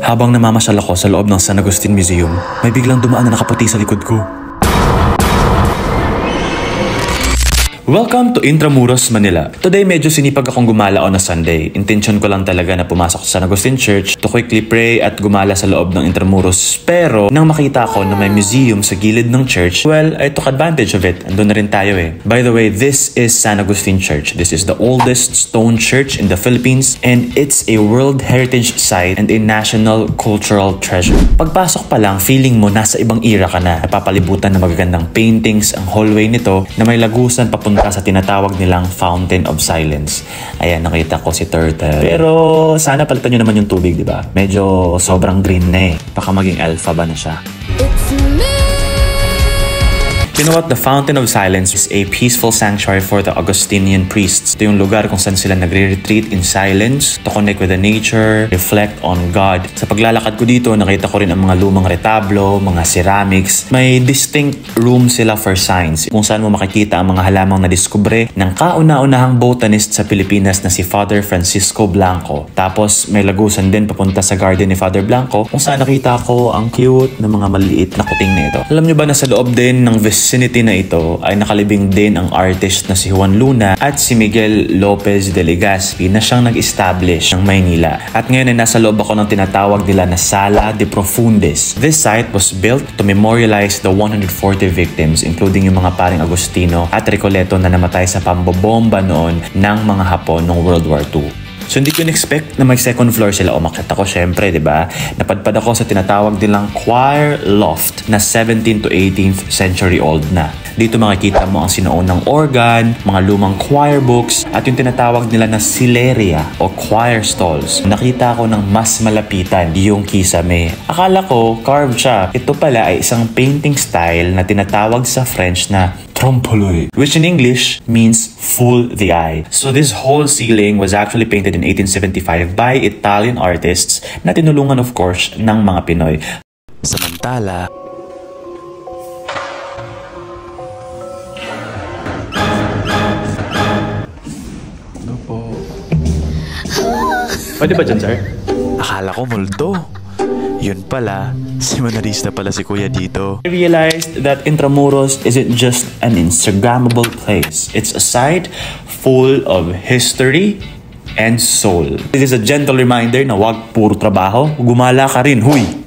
Habang namamasyal ako sa loob ng San Agustin Museum, may biglang dumaan na nakaputi sa likod ko. Welcome to Intramuros, Manila. Today medyo sinipag akong gumala on a Sunday. Intention ko lang talaga na pumasok sa San Agustin Church to quickly pray at gumala sa loob ng Intramuros. Pero nang makita ko na may museum sa gilid ng church, well, I took advantage of it. Andun na rin tayo eh. By the way, this is San Agustin Church. This is the oldest stone church in the Philippines and it's a World Heritage Site and a National Cultural Treasure. Pagpasok pa lang, feeling mo nasa ibang era ka na. Napapalibutan ng magagandang paintings ang hallway nito na may lagusan papunta sa tinatawag nilang Fountain of Silence. Ayan, nakita ko si Turtle. Pero sana palitan nyo naman yung tubig, di ba? Medyo sobrang green na eh. Baka maging alpha ba na siya? You know what? The Fountain of Silence is a peaceful sanctuary for the Augustinian priests. Ito yung lugar kung saan sila nagre-retreat in silence to connect with the nature, reflect on God. Sa paglalakad ko dito, nakita ko rin ang mga lumang retablo, mga ceramics. May distinct room sila for science kung saan mo makikita ang mga halamang nadiskubre ng kauna-unahang botanist sa Pilipinas na si Father Francisco Blanco. Tapos may lagusan din papunta sa garden ni Father Blanco kung saan nakita ko ang cute na mga maliit na kuting na ito. Alam nyo ba na sa loob din ng vicinity na ito ay nakalibing din ang artist na si Juan Luna at si Miguel Lopez de Legazpi na siyang nag-establish ng Maynila. At ngayon ay nasa loob ako ng tinatawag nila na Sala de Profundis. This site was built to memorialize the 140 victims including yung mga paring Agustino at Recoleto na namatay sa pambobomba noon ng mga Hapon noong World War II. So hindi ko in-expect na may second floor sila. Umakyat ako syempre, di ba? Napadpad ako sa tinatawag nilang choir loft na 17th to 18th century old na. Dito makikita mo ang sinuunang organ, mga lumang choir books, at yung tinatawag nila na sileria o choir stalls. Nakita ko ng mas malapitan yung kisame. Akala ko carved siya. Ito pala ay isang painting style na tinatawag sa French na trompe-l'œil, which in English means fool the eye. So this whole ceiling was actually painted in 1875 by Italian artists na tinulungan of course ng mga Pinoy. Samantala, ano po? Pwede ba dyan, sir? Akala ko multo. Yun pala, si Mona Lisa pala si Kuya dito. I realized that Intramuros isn't just an Instagrammable place. It's a site full of history and soul. This is a gentle reminder na wag puro trabaho, gumala ka rin, huy!